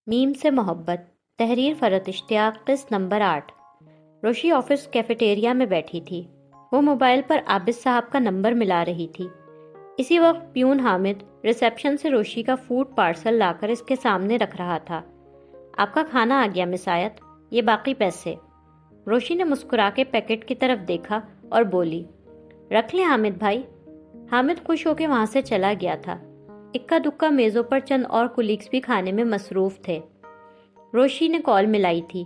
میم سے محبت، تحریر فرت اشتیاق، قسط نمبر 8۔ روشی آفس کیفیٹیریا میں بیٹھی تھی۔ وہ موبائل پر عابد صاحب کا نمبر ملا رہی تھی۔ اسی وقت پیون حامد ریسیپشن سے روشی کا فوڈ پارسل لا کر اس کے سامنے رکھ رہا تھا۔ آپ کا کھانا آ گیا مس آیت، یہ باقی پیسے۔ روشی نے مسکرا کے پیکٹ کی طرف دیکھا اور بولی، رکھ لیں حامد بھائی۔ حامد خوش ہو کے وہاں سے چلا گیا تھا۔ اکا دکا میزوں پر چند اور کولیگز بھی کھانے میں مصروف تھے۔ روشی نے کال ملائی تھی۔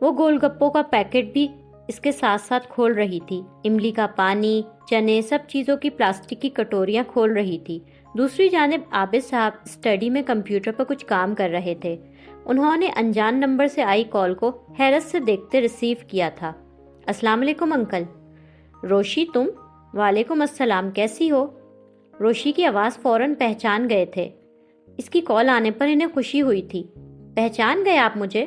وہ گول گپوں کا پیکٹ بھی اس کے ساتھ ساتھ کھول رہی تھی، املی کا پانی، چنے، سب چیزوں کی پلاسٹک کی کٹوریاں کھول رہی تھی۔ دوسری جانب عابد صاحب اسٹڈی میں کمپیوٹر پر کچھ کام کر رہے تھے۔ انہوں نے انجان نمبر سے آئی کال کو حیرت سے دیکھتے ریسیو کیا تھا۔ السلام علیکم انکل۔ روشی تم؟ وعلیکم السلام، کیسی ہو؟ روشی کی آواز فوراً پہچان گئے تھے۔ اس کی کال آنے پر انہیں خوشی ہوئی تھی۔ پہچان گئے آپ مجھے؟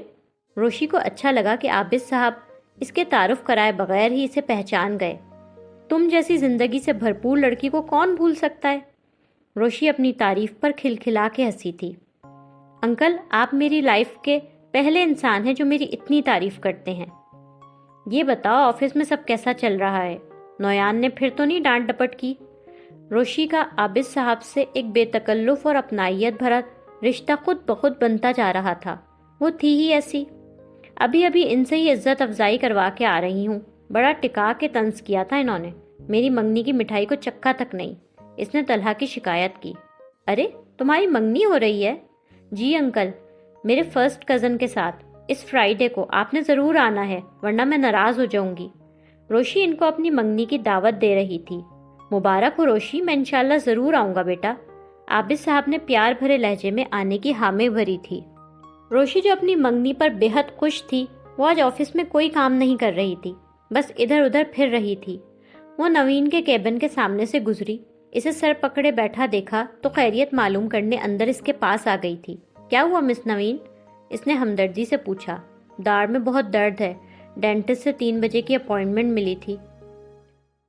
روشی کو اچھا لگا کہ عابد صاحب اس کے تعارف کرائے بغیر ہی اسے پہچان گئے۔ تم جیسی زندگی سے بھرپور لڑکی کو کون بھول سکتا ہے؟ روشی اپنی تعریف پر کھلکھلا کے ہنسی تھی۔ انکل، آپ میری لائف کے پہلے انسان ہیں جو میری اتنی تعریف کرتے ہیں۔ یہ بتاؤ آفس میں سب کیسا چل رہا ہے؟ نویان نے پھر تو نہیں ڈانٹ ڈپٹ کی؟ روشی کا عابد صاحب سے ایک بے تکلف اور اپنائیت بھرا رشتہ خود بخود بنتا جا رہا تھا۔ وہ تھی ہی ایسی۔ ابھی ان سے ہی عزت افزائی کروا کے آ رہی ہوں۔ بڑا ٹکا کے طنز کیا تھا انہوں نے، میری منگنی کی مٹھائی کو چکھا تک نہیں۔ اس نے طلحہ کی شکایت کی۔ ارے تمہاری منگنی ہو رہی ہے؟ جی انکل، میرے فرسٹ کزن کے ساتھ، اس فرائیڈے کو آپ نے ضرور آنا ہے ورنہ میں ناراض ہو جاؤں گی۔ روشی ان کو اپنی منگنی کی دعوت دے رہی تھی۔ مبارک ہو روشی، میں انشاءاللہ ضرور آؤں گا بیٹا۔ عابد صاحب نے پیار بھرے لہجے میں آنے کی حامی بھری تھی۔ روشی جو اپنی منگنی پر بے حد خوش تھی، وہ آج آفس میں کوئی کام نہیں کر رہی تھی، بس ادھر ادھر پھر رہی تھی۔ وہ نوین کے کیبن کے سامنے سے گزری، اسے سر پکڑے بیٹھا دیکھا تو خیریت معلوم کرنے اندر اس کے پاس آ گئی تھی۔ کیا ہوا مس نوین؟ اس نے ہمدردی سے پوچھا۔ داڑھ میں بہت درد ہے، ڈینٹسٹ سے 3 بجے کی اپائنٹمنٹ ملی تھی،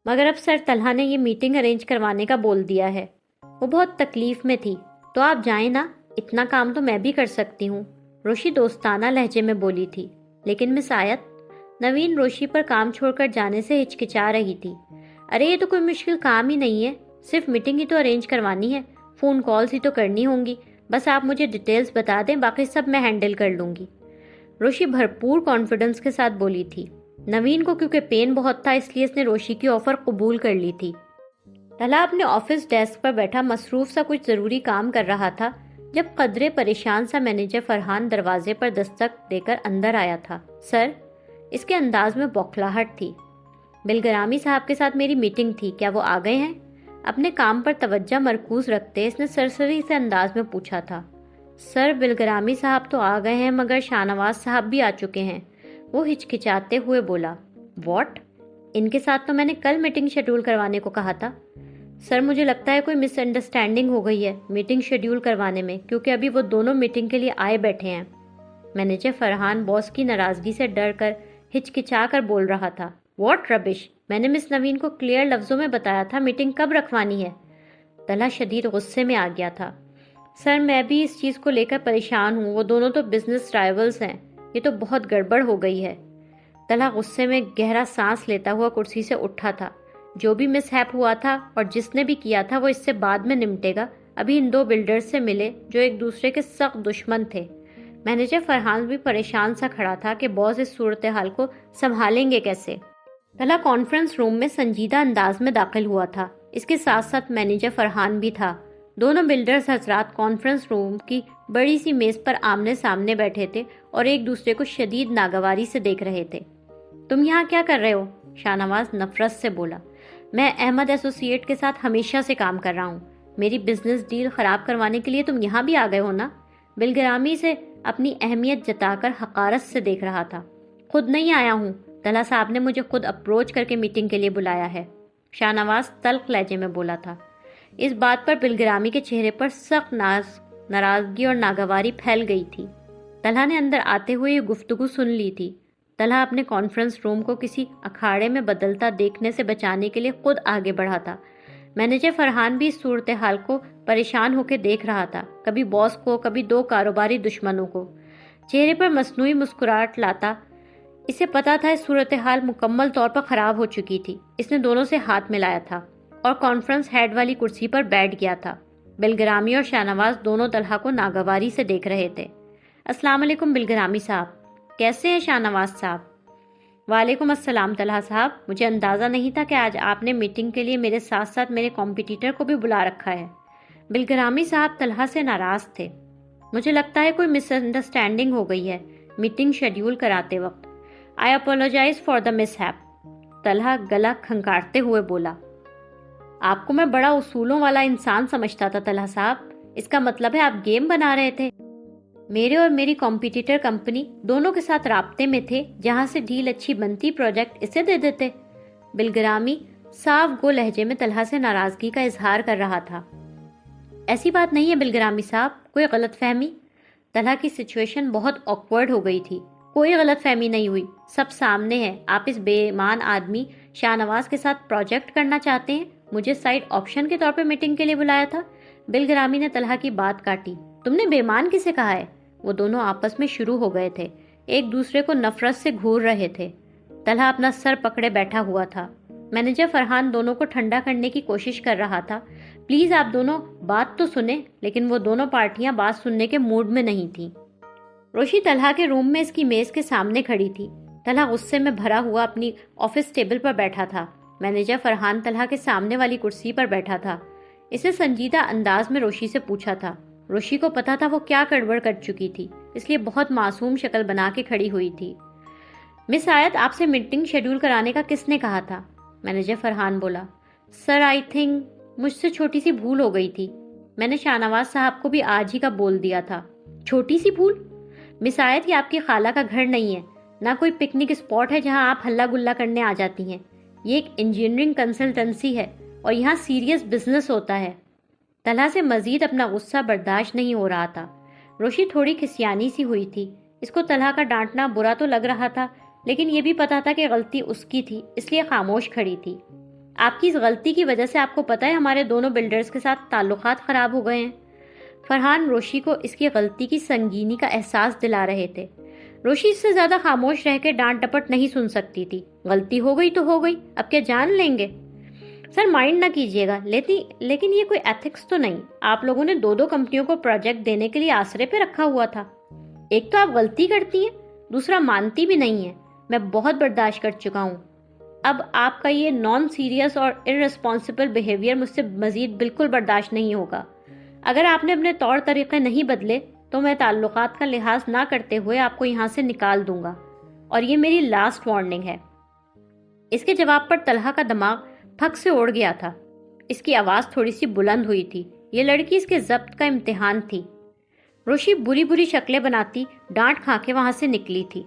مگر اب سر طلحہ نے یہ میٹنگ ارینج کروانے کا بول دیا ہے۔ وہ بہت تکلیف میں تھی، تو آپ جائیں نا، اتنا کام تو میں بھی کر سکتی ہوں، روشی دوستانہ لہجے میں بولی تھی۔ لیکن مس آیت، نوین روشی پر کام چھوڑ کر جانے سے ہچکچا رہی تھی۔ ارے یہ تو کوئی مشکل کام ہی نہیں ہے، صرف میٹنگ ہی تو ارینج کوانی ہے، فون کالز ہی تو کرنی ہوں گی، بس آپ مجھے ڈیٹیلز بتا دیں، باقی سب میں ہینڈل کر لوں گی۔ روشی بھرپور کانفیڈنس کے ساتھ بولی تھی۔ نوین کو کیونکہ پین بہت تھا اس لیے اس نے روشی کی آفر قبول کر لی تھی۔ طلحہ اپنے آفس ڈیسک پر بیٹھا مصروف سا کچھ ضروری کام کر رہا تھا جب قدرے پریشان سا مینیجر فرحان دروازے پر دستک دے کر اندر آیا تھا۔ سر، اس کے انداز میں بوکھلاہٹ تھی۔ بلگرامی صاحب کے ساتھ میری میٹنگ تھی، کیا وہ آ گئے ہیں؟ اپنے کام پر توجہ مرکوز رکھتے اس نے سرسری سے انداز میں پوچھا تھا۔ سر، بلگرامی صاحب تو آ گئے ہیں مگر شاہنواز صاحب بھی آ چکے ہیں، وہ ہچکچاتے ہوئے بولا۔ واٹ؟ ان کے ساتھ تو میں نے کل میٹنگ شیڈول کروانے کو کہا تھا۔ سر، مجھے لگتا ہے کوئی مس انڈرسٹینڈنگ ہو گئی ہے میٹنگ شیڈول کروانے میں، کیونکہ ابھی وہ دونوں میٹنگ کے لیے آئے بیٹھے ہیں۔ مینیجر فرحان باس کی ناراضگی سے ڈر کر ہچکچا کر بول رہا تھا۔ واٹ ربش، میں نے مس نوین کو کلیئر لفظوں میں بتایا تھا میٹنگ کب رکھوانی ہے۔ طلحہ شدید غصے میں آ گیا تھا۔ سر، میں بھی اس چیز کو لے کر پریشان ہوں، وہ دونوں تو بزنس رائیولز ہیں، یہ تو بہت گڑبڑ ہو گئی ہے۔ طلحہ غصے میں گہرا سانس لیتا ہوا کرسی سے اٹھا تھا۔ جو بھی مس ہیپ ہوا تھا اور جس نے بھی کیا تھا وہ اس سے بعد میں نمٹے گا، ابھی ان 2 بلڈرز سے ملے جو ایک دوسرے کے سخت دشمن تھے۔ مینیجر فرحان بھی پریشان سا کھڑا تھا کہ باس اس صورتحال کو سنبھالیں گے کیسے۔ طلحہ کانفرنس روم میں سنجیدہ انداز میں داخل ہوا تھا، اس کے ساتھ ساتھ مینیجر فرحان بھی تھا۔ دونوں بلڈرز حضرات کانفرنس روم کی بڑی سی میز پر آمنے سامنے بیٹھے تھے اور ایک دوسرے کو شدید ناگواری سے دیکھ رہے تھے۔ تم یہاں کیا کر رہے ہو؟ شاہنواز نفرت سے بولا۔ میں احمد ایسوسی ایٹ کے ساتھ ہمیشہ سے کام کر رہا ہوں، میری بزنس ڈیل خراب کروانے کے لیے تم یہاں بھی آ گئے ہو نا؟ بلگرامی سے اپنی اہمیت جتا کر حقارت سے دیکھ رہا تھا۔ خود نہیں آیا ہوں، طلحہ صاحب نے مجھے خود اپروچ کر کے میٹنگ کے لیے بلایا ہے، شاہنواز تلخ لہجے میں بولا تھا۔ اس بات پر بلگرامی کے چہرے پر سخت ناراضگی اور ناگواری پھیل گئی تھی۔ طلحہ نے اندر آتے ہوئے یہ گفتگو سن لی تھی۔ طلحہ اپنے کانفرنس روم کو کسی اکھاڑے میں بدلتا دیکھنے سے بچانے کے لیے خود آگے بڑھا تھا۔ مینیجر فرحان بھی اس صورتحال کو پریشان ہو کے دیکھ رہا تھا، کبھی باس کو، کبھی دو کاروباری دشمنوں کو۔ چہرے پر مصنوعی مسکراہٹ لاتا اسے پتا تھا اس صورتحال مکمل طور پر خراب ہو چکی تھی۔ اس نے دونوں سے ہاتھ ملایا تھا اور کانفرنس ہیڈ والی کرسی پر بیٹھ گیا تھا۔ بلگرامی اور شاہ نواز دونوں طلحہ کو ناگواری سے دیکھ رہے تھے۔ السلام علیکم بلگرامی صاحب، کیسے ہیں شاہ نواز صاحب؟ وعلیکم السلام طلحہ صاحب، مجھے اندازہ نہیں تھا کہ آج آپ نے میٹنگ کے لیے میرے ساتھ ساتھ میرے کمپٹیٹر کو بھی بلا رکھا ہے۔ بلگرامی صاحب طلحہ سے ناراض تھے۔ مجھے لگتا ہے کوئی مس انڈرسٹینڈنگ ہو گئی ہے میٹنگ شیڈیول کراتے وقت۔ I apologize for the mishap, Talha گلا کھنکارتے ہوئے بولا۔ آپ کو میں بڑا اصولوں والا انسان سمجھتا تھا طلحہ صاحب، اس کا مطلب ہے آپ گیم بنا رہے تھے۔ میرے اور میری کمپیٹیٹر کمپنی دونوں کے ساتھ رابطے میں تھے، جہاں سے ڈیل اچھی بنتی پروجیکٹ اسے دے دیتے۔ بلگرامی صاف گو لہجے میں طلحہ سے ناراضگی کا اظہار کر رہا تھا۔ ایسی بات نہیں ہے بلگرامی صاحب، کوئی غلط فہمی۔ طلحہ کی سچویشن بہت آکورڈ ہو گئی تھی۔ کوئی غلط فہمی نہیں ہوئی، سب سامنے ہے۔ آپ اس بے ایمان آدمی شاہ نواز کے ساتھ پروجیکٹ کرنا چاہتے ہیں۔ مجھے سائڈ آپشن کے طور پہ میٹنگ کے لیے بلایا تھا۔ بلگرامی نے طلحہ کی بات کاٹی۔ تم نے بے ایمان کسے کہا ہے؟ وہ دونوں آپس میں شروع ہو گئے تھے، ایک دوسرے کو نفرت سے گھور رہے تھے۔ طلحہ اپنا سر پکڑے بیٹھا ہوا تھا۔ مینیجر فرحان دونوں کو ٹھنڈا کرنے کی کوشش کر رہا تھا۔ پلیز آپ دونوں بات تو سنیں، لیکن وہ دونوں پارٹیاں بات سننے کے موڈ میں نہیں تھیں۔ روشی طلحہ کے روم میں اس کی میز کے سامنے کھڑی تھی۔ طلحہ غصے میں بھرا ہوا اپنی آفس ٹیبل پر بیٹھا تھا۔ مینیجر فرحان طلحہ کے سامنے والی کرسی پر بیٹھا تھا۔ اسے سنجیدہ انداز میں روشی سے پوچھا تھا۔ روشی کو پتا تھا وہ کیا گڑبڑ کر چکی تھی، اس لیے بہت معصوم شکل بنا کے کھڑی ہوئی تھی۔ مس آیت، آپ سے میٹنگ شیڈیول کرانے کا کس نے کہا تھا؟ مینیجر فرحان بولا۔ سر آئی تھنک مجھ سے چھوٹی سی بھول ہو گئی تھی۔ میں نے شاہ نواز صاحب کو بھی آج ہی کا بول دیا تھا۔ چھوٹی سی بھول؟ مس آیت، یہ آپ کی خالہ کا گھر نہیں ہے، نہ کوئی پکنک اسپاٹ ہے جہاں آپ ہلا گلا کرنے آ جاتی ہیں۔ یہ ایک انجینئرنگ کنسلٹنسی ہے اور یہاں سیریس بزنس ہوتا ہے۔ طلحہ سے مزید اپنا غصہ برداشت نہیں ہو رہا تھا۔ روشی تھوڑی کھسیانی سی ہوئی تھی۔ اس کو طلحہ کا ڈانٹنا برا تو لگ رہا تھا، لیکن یہ بھی پتا تھا کہ غلطی اس کی تھی، اس لیے خاموش کھڑی تھی۔ آپ کی اس غلطی کی وجہ سے آپ کو پتا ہے ہمارے دونوں بلڈرز کے ساتھ تعلقات خراب ہو گئے ہیں۔ فرحان روشی کو اس کی غلطی کی سنگینی کا احساس دلا رہے تھے۔ روشی اس سے زیادہ خاموش رہ کے ڈانٹ ڈپٹ نہیں سن سکتی تھی۔ غلطی ہو گئی تو ہو گئی، اب کیا جان لیں گے؟ سر مائنڈ نہ کیجیے گا، لیکن یہ کوئی ایتھکس تو نہیں۔ آپ لوگوں نے دو کمپنیوں کو پروجیکٹ دینے کے لیے آسرے پہ رکھا ہوا تھا۔ ایک تو آپ غلطی کرتی ہیں، دوسرا مانتی بھی نہیں ہیں۔ میں بہت برداشت کر چکا ہوں۔ اب آپ کا یہ نان سیریس اور ارریسپانسبل بیہیویئر مجھ سے مزید بالکل برداشت نہیں ہوگا۔ اگر آپ نے اپنے طور طریقے نہیں بدلے تو میں تعلقات کا لحاظ نہ کرتے ہوئے آپ کو یہاں سے نکال دوں گا، اور یہ میری لاسٹ وارننگ ہے۔ اس کے جواب پر طلحہ کا دماغ پھک سے اڑ گیا تھا۔ اس کی آواز تھوڑی سی بلند ہوئی تھی۔ یہ لڑکی اس کے ضبط کا امتحان تھی۔ روشی بری شکلیں بناتی ڈانٹ کھا کے وہاں سے نکلی تھی۔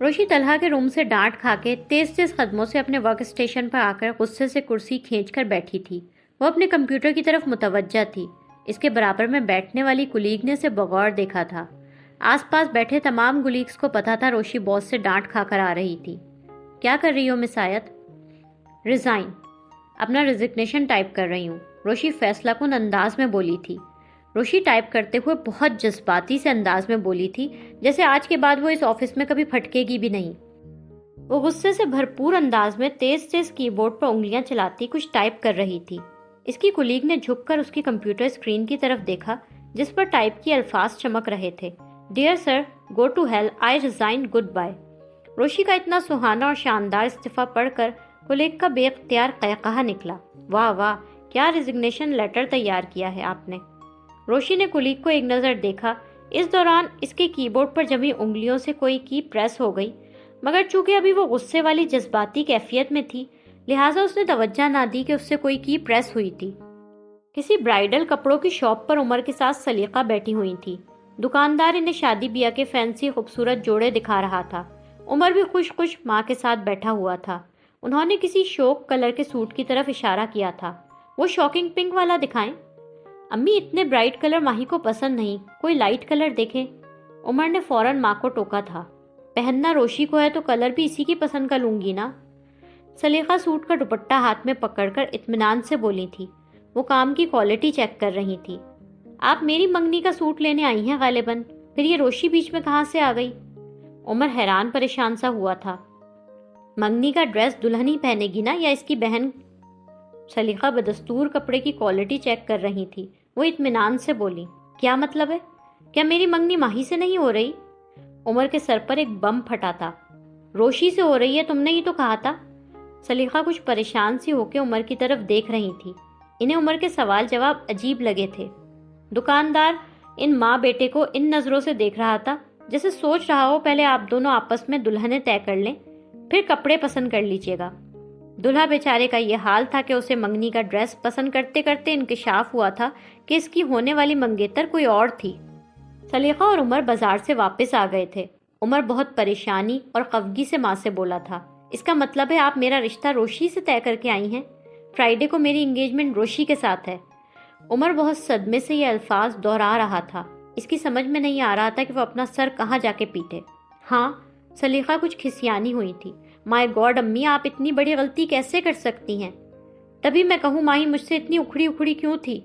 روشی طلحہ کے روم سے ڈانٹ کھا کے تیز قدموں سے اپنے ورک اسٹیشن پر آ کر غصے سے کرسی کھینچ کر بیٹھی تھی۔ وہ اپنے کمپیوٹر کی طرف متوجہ تھی۔ اس کے برابر میں بیٹھنے والی کلیگ نے اسے بغور دیکھا تھا۔ آس پاس بیٹھے تمام کلیگز کو پتا تھا روشی باس سے ڈانٹ کھا کر آ رہی تھی۔ کیا کر رہی ہو مس آیت؟ ریزائن، اپنا ریزگنیشن ٹائپ کر رہی ہوں، روشی فیصلہ کن انداز میں بولی تھی۔ روشی ٹائپ کرتے ہوئے بہت جذباتی سے انداز میں بولی تھی، جیسے آج کے بعد وہ اس آفس میں کبھی پھٹکے گی بھی نہیں۔ وہ غصے سے بھرپور انداز میں تیز کی بورڈ پر انگلیاں چلاتی کچھ ٹائپ کر رہی تھی۔ اس کی کلیگ نے جھک کر اس کی کمپیوٹر اسکرین کی طرف دیکھا، جس پر ٹائپ کی الفاظ چمک رہے تھے۔ Dear sir, go to hell, I resign, good bye. Roshi کا اتنا سہانا اور شاندار استعفیٰ پڑھ کر کلیگ کا بے اختیار قہقہہ نکلا۔ واہ واہ، کیا ریزگنیشن لیٹر تیار کیا ہے آپ نے۔ روشی نے کلیگ کو ایک نظر دیکھا۔ اس دوران اس کے کی بورڈ پر جمی انگلیوں سے کوئی کی پریس ہو گئی، مگر چونکہ ابھی وہ غصے والی جذباتی کیفیت میں تھی، لہٰذا اس نے توجہ نہ دی کہ اس سے کوئی کی پریس ہوئی تھی۔ کسی برائڈل کپڑوں کی شاپ پر عمر کے ساتھ سلیقہ بیٹھی ہوئی تھی۔ دکاندار انہیں شادی بیاہ کے فینسی خوبصورت جوڑے دکھا رہا تھا۔ عمر بھی خوش ماں کے ساتھ بیٹھا ہوا تھا۔ انہوں نے کسی شوق کلر کے سوٹ کی طرف اشارہ کیا تھا۔ وہ شاکنگ پنک والا دکھائیں؟ امی اتنے برائٹ کلر ماہی کو پسند نہیں، کوئی لائٹ کلر دیکھیں۔ عمر نے فوراً ماں کو ٹوکا تھا۔ پہننا روشی کو ہے تو کلر بھی اسی کی پسند کا لوں گی نا۔ سلیقہ سوٹ کا دوپٹہ ہاتھ میں پکڑ کر اطمینان سے بولی تھی۔ وہ کام کی کوالٹی چیک کر رہی تھی۔ آپ میری منگنی کا سوٹ لینے آئی ہیں غالباً، پھر یہ روشی بیچ میں کہاں سے آ گئی؟ عمر حیران پریشان سا ہوا تھا۔ منگنی کا ڈریس دلہن ہی پہنے گی نا، یا اس کی بہن؟ سلیقہ بدستور کپڑے کی کوالٹی چیک کر رہی تھی۔ وہ اطمینان سے بولی، کیا مطلب ہے؟ کیا میری منگنی ماہی سے نہیں ہو رہی؟ عمر کے سر پر ایک بم پھٹا تھا۔ روشی سے ہو رہی ہے، تم نے ہی تو کہا تھا۔ سلیقہ کچھ پریشان سی ہو کے عمر کی طرف دیکھ رہی تھی۔ انہیں عمر کے سوال جواب عجیب لگے تھے۔ دکاندار ان ماں بیٹے کو ان نظروں سے دیکھ رہا تھا جیسے سوچ رہا ہو پہلے آپ دونوں آپس میں دلہنیں طے کر لیں، پھر کپڑے پسند کر لیجیے گا۔ دلہا بیچارے کا یہ حال تھا کہ اسے منگنی کا ڈریس پسند کرتے کرتے انکشاف ہوا تھا کہ اس کی ہونے والی منگیتر کوئی اور تھی۔ سلیقہ اور عمر بازار سے واپس آ گئے تھے۔ عمر بہت پریشانی اور خفگی سے ماں سے بولا تھا، اس کا مطلب ہے آپ میرا رشتہ روشی سے طے کر کے آئی ہیں؟ فرائیڈے کو میری انگیجمنٹ روشی کے ساتھ ہے۔ عمر بہت صدمے سے یہ الفاظ دہرا رہا تھا۔ اس کی سمجھ میں نہیں آ رہا تھا کہ وہ اپنا سر کہاں جا کے پیٹے۔ ہاں، سلیقہ کچھ کھسیانی ہوئی تھی۔ مائی گاڈ امی، آپ اتنی بڑی غلطی کیسے کر سکتی ہیں؟ تبھی میں کہوں ماہی مجھ سے اتنی اکھڑی اکھڑی کیوں تھی؟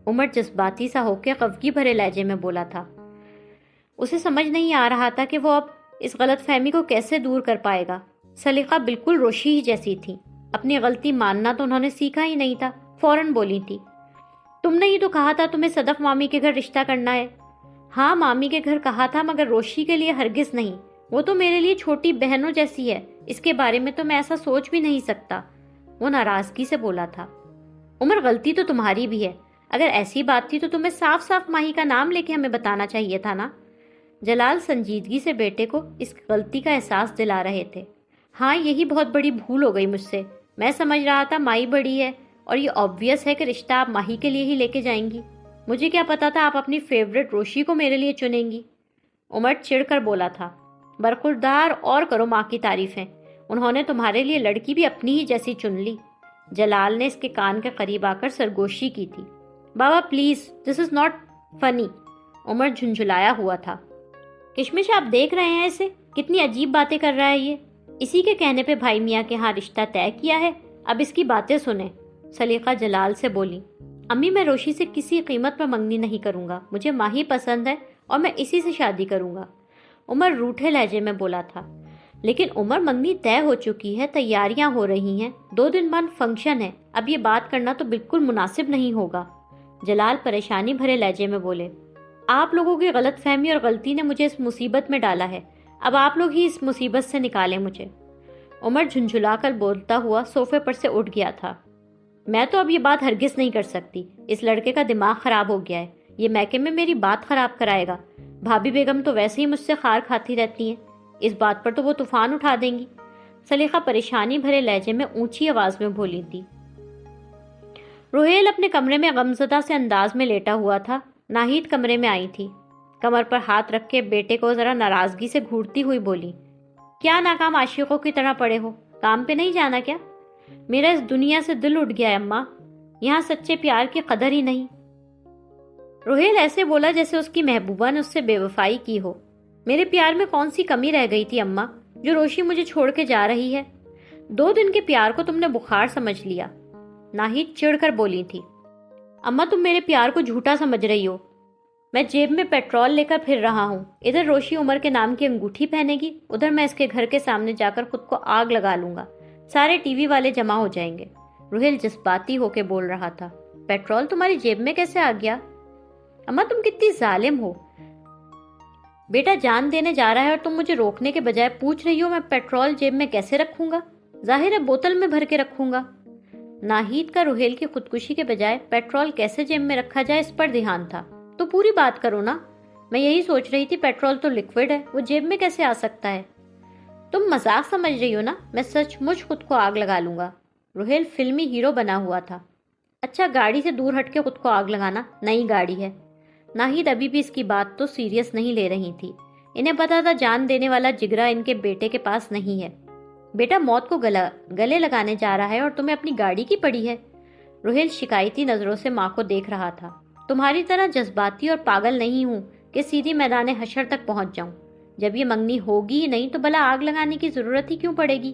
عمر جذباتی سا ہو کے خفگی بھرے لہجے میں بولا تھا۔ اسے سمجھ نہیں آ رہا تھا کہ وہ اب اس غلط فہمی کو کیسے دور کر پائے گا۔ سلیقہ بالکل روشی ہی جیسی تھی۔ اپنی غلطی ماننا تو انہوں نے سیکھا ہی نہیں تھا۔ فوراً بولی تھی، تم نے ہی تو کہا تھا تمہیں صدف مامی کے گھر رشتہ کرنا ہے۔ ہاں، مامی کے گھر کہا تھا، مگر روشی کے لیے ہرگز نہیں۔ وہ تو میرے لیے چھوٹی بہنوں جیسی ہے، اس کے بارے میں تو میں ایسا سوچ بھی نہیں سکتا۔ وہ ناراضگی سے بولا تھا۔ عمر، غلطی تو تمہاری بھی ہے۔ اگر ایسی بات تھی تو تمہیں صاف صاف ماہی کا نام لے کے ہمیں بتانا چاہیے تھا نا۔ جلال سنجیدگی سے بیٹے کو اس غلطی کا احساس دلا رہے تھے۔ ہاں، یہی بہت بڑی بھول ہو گئی مجھ سے۔ میں سمجھ رہا تھا مائی بڑی ہے اور یہ آبویس ہے کہ رشتہ آپ ماہی کے لیے ہی لے کے جائیں گی۔ مجھے کیا پتا تھا آپ اپنی فیوریٹ روشی کو میرے لیے چنیں گی۔ عمر چڑ کر بولا تھا، برخوردار اور کرو ماں کی تعریفیں، انہوں نے تمہارے لیے لڑکی بھی اپنی ہی جیسی چن لی۔ جلال نے اس کے کان کے قریب آ کر سرگوشی کی تھی۔ بابا پلیز، دس از ناٹ فنی۔ عمر جھنجھلایا ہوا تھا۔ کشمش، آپ دیکھ رہے ہیں اسے، کتنی عجیب باتیں کر رہا ہے یہ۔ اسی کے کہنے پہ بھائی میاں کے ہاں رشتہ طے کیا ہے، اب اس کی باتیں سنیں۔ سلیقہ جلال سے بولی، امی میں روشی سے کسی قیمت پر منگنی نہیں کروں گا، مجھے ماہی پسند ہے اور میں اسی سے شادی کروں گا۔ عمر روٹھے لہجے میں بولا تھا۔ لیکن عمر، منگنی طے ہو چکی ہے، تیاریاں ہو رہی ہیں، 2 دن بعد فنکشن ہے، اب یہ بات کرنا تو بالکل مناسب نہیں ہوگا۔ جلال پریشانی بھرے لہجے میں بولے، آپ لوگوں کی غلط فہمی اور غلطی نے مجھے اس مصیبت میں ڈالا ہے، اب آپ لوگ ہی اس مصیبت سے نکالیں مجھے۔ عمر جھنجھلا کر بولتا ہوا صوفے پر سے اٹھ گیا تھا۔ میں تو اب یہ بات ہرگز نہیں کر سکتی، اس لڑکے کا دماغ خراب ہو گیا ہے، یہ میکے میں میری بات خراب کرائے گا۔ بھابھی بیگم تو ویسے ہی مجھ سے خار کھاتی رہتی ہیں، اس بات پر تو وہ طوفان اٹھا دیں گی۔ سلیقہ پریشانی بھرے لہجے میں اونچی آواز میں بولی تھی۔ روہیل اپنے کمرے میں غمزدہ سے انداز میں لیٹا ہوا تھا۔ ناہید کمرے میں آئی تھی، کمر پر ہاتھ رکھ کے بیٹے کو ذرا ناراضگی سے گھورتی ہوئی بولی، کیا ناکام عاشقوں کی طرح پڑے ہو، کام پہ نہیں جانا کیا؟ میرا اس دنیا سے دل اٹھ گیا ہے اماں، یہاں سچے پیار کی قدر ہی نہیں۔ روہیل ایسے بولا جیسے اس کی محبوبہ نے اس سے بے وفائی کی ہو۔ میرے پیار میں کون سی کمی رہ گئی تھی اماں، جو روشی مجھے چھوڑ کے جا رہی ہے؟ 2 دن کے پیار کو تم نے بخار سمجھ لیا۔ ناہید چڑ کر بولی تھی، اماں تم میرے پیار کو جھوٹا سمجھ رہی ہو۔ میں جیب میں پیٹرول لے کر پھر رہا ہوں، ادھر روشی عمر کے نام کی انگوٹھی پہنے گی، ادھر میں اس کے گھر کے سامنے جا کر خود کو آگ لگا لوں گا، سارے ٹی وی والے جمع ہو جائیں گے۔ روہیل جذباتی ہو کے بول رہا تھا، پیٹرول تمہاری جیب میں کیسے آ گیا؟ اماں تم کتنی ظالم ہو، بیٹا جان دینے جا رہا ہے اور تم مجھے روکنے کے بجائے پوچھ رہی ہو میں پیٹرول جیب میں کیسے رکھوں گا؟ ظاہر ہے بوتل میں بھر کے رکھوں گا۔ ناہید کا روہیل کی خودکشی کے بجائے پیٹرول کیسے جیب میں رکھا جائے اس پر دھیان تھا۔ تو پوری بات کرو نا، میں یہی سوچ رہی تھی پیٹرول تو لیکوڈ ہے، وہ جیب میں کیسے آ سکتا ہے؟ تم مذاق سمجھ رہی ہو نا، میں سچ مچ خود کو آگ لگا لوں گا۔ روہیل فلمی ہیرو بنا ہوا تھا۔ اچھا گاڑی سے دور ہٹ کے خود کو آگ لگانا، نئی گاڑی ہے۔ ناہید ابھی بھی اس کی بات تو سیریس نہیں لے رہی تھی، انہیں پتا تھا جان دینے والا جگرا ان کے بیٹے کے پاس نہیں ہے۔ بیٹا موت کو گلے لگانے جا رہا ہے اور تمہیں اپنی گاڑی کی پڑی ہے۔ روہیل شکایتی نظروں سے ماں کو دیکھ رہا تھا۔ تمہاری طرح جذباتی اور پاگل نہیں ہوں کہ سیدھی میدان حشر تک پہنچ جاؤں۔ جب یہ منگنی ہوگی ہی نہیں تو بلا آگ لگانے کی ضرورت ہی کیوں پڑے گی؟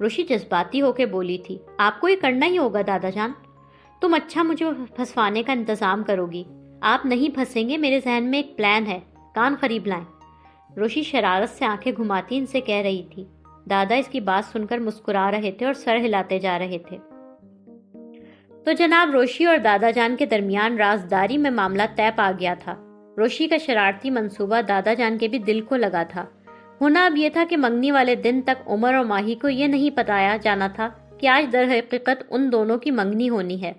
روشی جذباتی ہو کے بولی تھی، آپ کو یہ کرنا ہی ہوگا دادا جان، تم اچھا مجھے پھنسوانے کا انتظام کرو گی، آپ نہیں پھنسیں گے، میرے ذہن میں ایک پلان ہے، کان قریب لائیں۔ روشی شرارت سے آنکھیں گھماتی ان سے کہہ رہی تھی۔ دادا اس کی بات سن کر مسکرا رہے تھے اور سر ہلاتے جا رہے تھے۔ تو جناب روشی اور دادا جان کے درمیان رازداری میں معاملہ طے پا گیا تھا۔ روشی کا شرارتی منصوبہ دادا جان کے بھی دل کو لگا تھا۔ ہونا اب یہ تھا کہ منگنی والے دن تک عمر اور ماہی کو یہ نہیں بتایا جانا تھا کہ آج در حقیقت ان دونوں کی منگنی ہونی ہے۔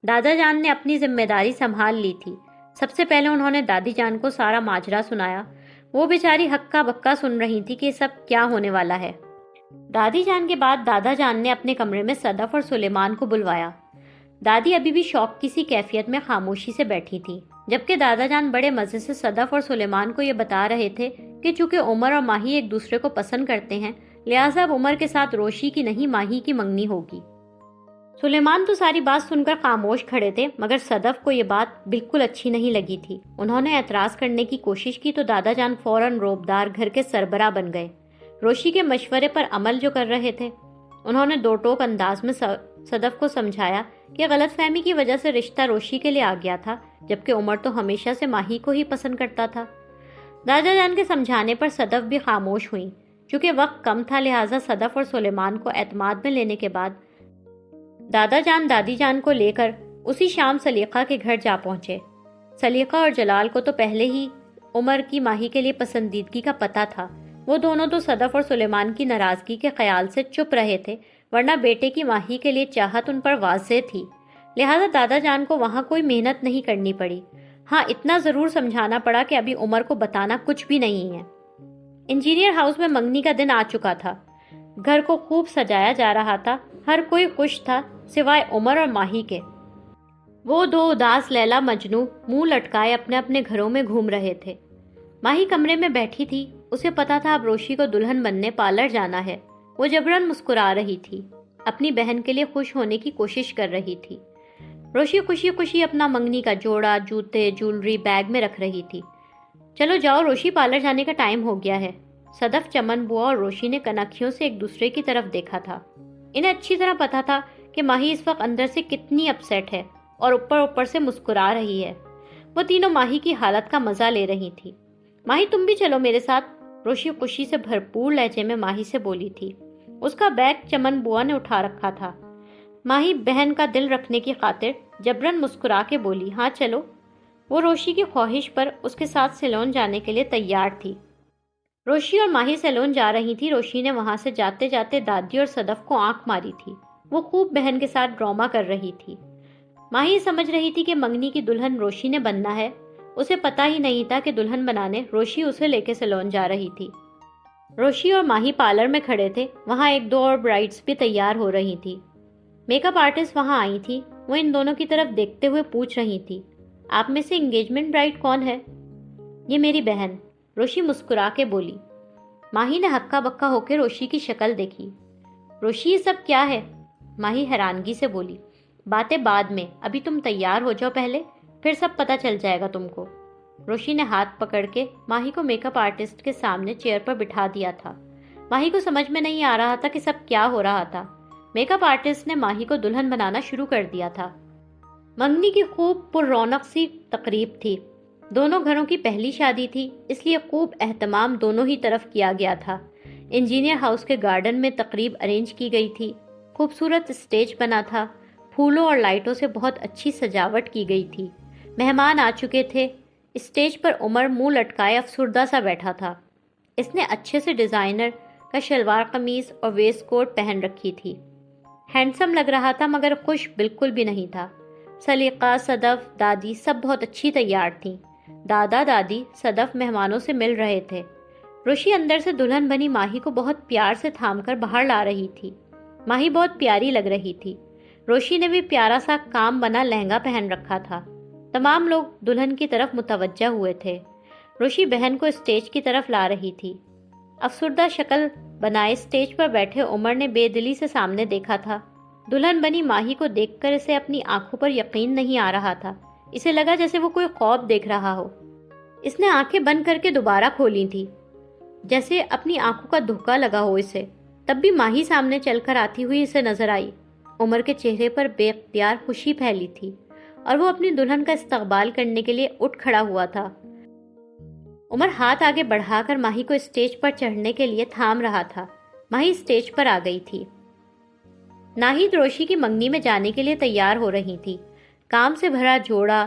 دادا جان نے اپنی ذمہ داری سنبھال لی تھی۔ سب سے پہلے انہوں نے دادی جان کو سارا ماجرا سنایا۔ وہ بیچاری ہکا بکا سن رہی تھی کہ سب کیا ہونے والا ہے۔ دادی جان کے بعد دادا جان نے اپنے کمرے میں صدف اور سلیمان کو بلوایا۔ دادی ابھی بھی شوق کی سی کیفیت میں خاموشی سے بیٹھی تھی، جبکہ دادا جان بڑے مزے سے صدف اور سلیمان کو یہ بتا رہے تھے کہ چونکہ عمر اور ماہی ایک دوسرے کو پسند کرتے ہیں، لہٰذا اب عمر کے ساتھ روشی کی نہیں ماہی کی منگنی ہوگی۔ سلیمان تو ساری بات سن کر خاموش کھڑے تھے، مگر صدف کو یہ بات بالکل اچھی نہیں لگی تھی۔ انہوں نے اعتراض کرنے کی کوشش کی تو دادا جان فوراً روبدار گھر کے سربراہ بن گئے، روشی کے مشورے پر عمل جو کر رہے تھے۔ انہوں نے دو ٹوک انداز میں صدف کو سمجھایا کہ غلط فہمی کی وجہ سے رشتہ روشی کے لیے آ گیا تھا، جبکہ عمر تو ہمیشہ سے ماہی کو ہی پسند کرتا تھا۔ دادا جان کے سمجھانے پر صدف بھی خاموش ہوئیں۔ چونکہ وقت کم تھا، لہٰذا صدف اور سلیمان کو اعتماد میں لینے کے بعد دادا جان دادی جان کو لے کر اسی شام سلیقہ کے گھر جا پہنچے۔ سلیقہ اور جلال کو تو پہلے ہی عمر کی ماہی کے لیے پسندیدگی کا پتہ تھا۔ وہ دونوں تو صدف اور سلیمان کی ناراضگی کے خیال سے چپ رہے تھے، ورنہ بیٹے کی ماہی کے لیے چاہت ان پر واضح تھی، لہٰذا دادا جان کو وہاں کوئی محنت نہیں کرنی پڑی۔ ہاں، اتنا ضرور سمجھانا پڑا کہ ابھی عمر کو بتانا کچھ بھی نہیں ہے۔ انجینئر ہاؤس میں منگنی کا دن آ چکا تھا۔ گھر کو خوب سجایا جا رہا تھا، ہر کوئی خوش تھا سوائے عمر اور ماہی کے۔ وہ دو اداس لیلا مجنوں منہ لٹکائے اپنے اپنے گھروں میں گھوم رہے تھے۔ ماہی کمرے میں بیٹھی تھی، اسے پتا تھا اب روشی کو دلہن بننے پارلر جانا ہے۔ وہ جبراً مسکرا رہی تھی، اپنی بہن کے لیے خوش ہونے کی کوشش کر رہی تھی۔ روشی خوشی خوشی اپنا منگنی کا جوڑا، جوتے، جولری بیگ میں رکھ رہی تھی۔ چلو جاؤ روشی، پارلر جانے کا ٹائم ہو گیا ہے۔ صدف، چمن بوا اور روشی نے کنکھیوں سے ایک دوسرے کی طرف دیکھا تھا۔ انہیں اچھی طرح پتا تھا کہ ماہی اس وقت اندر سے کتنی اپسیٹ ہے اور اوپر سے مسکرا رہی ہے۔ وہ تینوں ماہی کی حالت کا مزہ لے رہی تھی۔ ماہی تم بھی چلو میرے ساتھ، روشی خوشی سے بھرپور لہجے میں ماہی سے بولی تھی۔ اس کا بیگ چمن بوا نے اٹھا رکھا تھا۔ ماہی بہن کا دل رکھنے کی خاطر جبراً مسکرا کے بولی، ہاں چلو۔ وہ روشی کی خواہش پر اس کے ساتھ سیلون جانے کے لیے تیار تھی۔ روشی اور ماہی سیلون جا رہی تھی۔ روشی نے وہاں سے جاتے جاتے دادی اور صدف کو آنکھ ماری تھی۔ وہ خوب بہن کے ساتھ ڈرامہ کر رہی تھی۔ ماہی سمجھ رہی تھی کہ منگنی کی دلہن روشی نے بننا ہے۔ اسے پتا ہی نہیں تھا کہ دلہن بنانے روشی اسے لے کے سیلون جا رہی تھی۔ روشی اور ماہی پارلر میں کھڑے تھے، وہاں ایک دو اور برائڈس بھی تیار ہو رہی تھی۔ میک اپ آرٹسٹ وہاں آئی تھی۔ وہ ان دونوں کی طرف دیکھتے ہوئے پوچھ رہی تھی، آپ میں سے انگیجمنٹ برائڈ کون ہے؟ یہ میری بہن، روشی مسکرا کے بولی۔ ماہی نے ہکا بکا ہو کے روشی کی شکل دیکھی۔ روشی، یہ سب کیا ہے؟ ماہی حیرانگی سے بولی، باتیں بعد میں، ابھی تم تیار ہو جاؤ پہلے، پھر سب پتہ چل جائے گا تم کو۔ روشی نے ہاتھ پکڑ کے ماہی کو میک اپ آرٹسٹ کے سامنے چیئر پر بٹھا دیا تھا۔ ماہی کو سمجھ میں نہیں آ رہا تھا کہ سب کیا ہو رہا تھا۔ میک اپ آرٹسٹ نے ماہی کو دلہن بنانا شروع کر دیا تھا۔ منگنی کی خوب پر رونق سی تقریب تھی۔ دونوں گھروں کی پہلی شادی تھی، اس لیے خوب اہتمام دونوں ہی طرف کیا گیا تھا۔ انجینئر ہاؤس کے گارڈن میں تقریب ارینج کی گئی تھی۔ خوبصورت اسٹیج بنا تھا، پھولوں اور لائٹوں سے بہت اچھی سجاوٹ کی گئی تھی۔ مہمان آ چکے تھے۔ اسٹیج پر عمر منہ لٹکائے افسردہ سا بیٹھا تھا۔ اس نے اچھے سے ڈیزائنر کا شلوار قمیض اور ویسٹ کوٹ پہن رکھی تھی۔ ہینڈسم لگ رہا تھا مگر خوش بالکل بھی نہیں تھا۔ سلیقہ، صدف، دادی سب بہت اچھی تیار تھیں۔ دادا، دادی، صدف مہمانوں سے مل رہے تھے۔ روشی اندر سے دلہن بنی ماہی کو بہت پیار سے تھام کر باہر لا رہی تھی۔ ماہی بہت پیاری لگ رہی تھی۔ روشی نے بھی پیارا سا کام بنا لہنگا پہن رکھا تھا۔ تمام لوگ دلہن کی طرف متوجہ ہوئے تھے۔ روشی بہن کو اسٹیج کی طرف لا رہی تھی۔ افسردہ شکل بنائے اسٹیج پر بیٹھے عمر نے بے دلی سے سامنے دیکھا تھا۔ دلہن بنی ماہی کو دیکھ کر اسے اپنی آنکھوں پر یقین نہیں آ رہا تھا۔ اسے لگا جیسے وہ کوئی خواب دیکھ رہا ہو۔ اس نے آنکھیں بند کر کے دوبارہ کھولی تھی، جیسے اپنی آنکھوں کا دھوکا لگا ہو اسے۔ تب بھی ماہی سامنے چل کر آتی ہوئی اسے نظر آئی۔ عمر کے چہرے پر بے اختیار خوشی پھیلی تھی اور وہ اپنی دلہن کا استقبال کرنے کے لیے اٹھ کھڑا ہوا تھا۔ عمر ہاتھ آگے بڑھا کر ماہی کو اسٹیج پر چڑھنے کے لیے تھام رہا تھا۔ ماہی اسٹیج پر آ گئی تھی۔ ناہید روشی کی منگنی میں جانے کے لیے تیار ہو رہی تھی۔ کام سے بھرا جوڑا،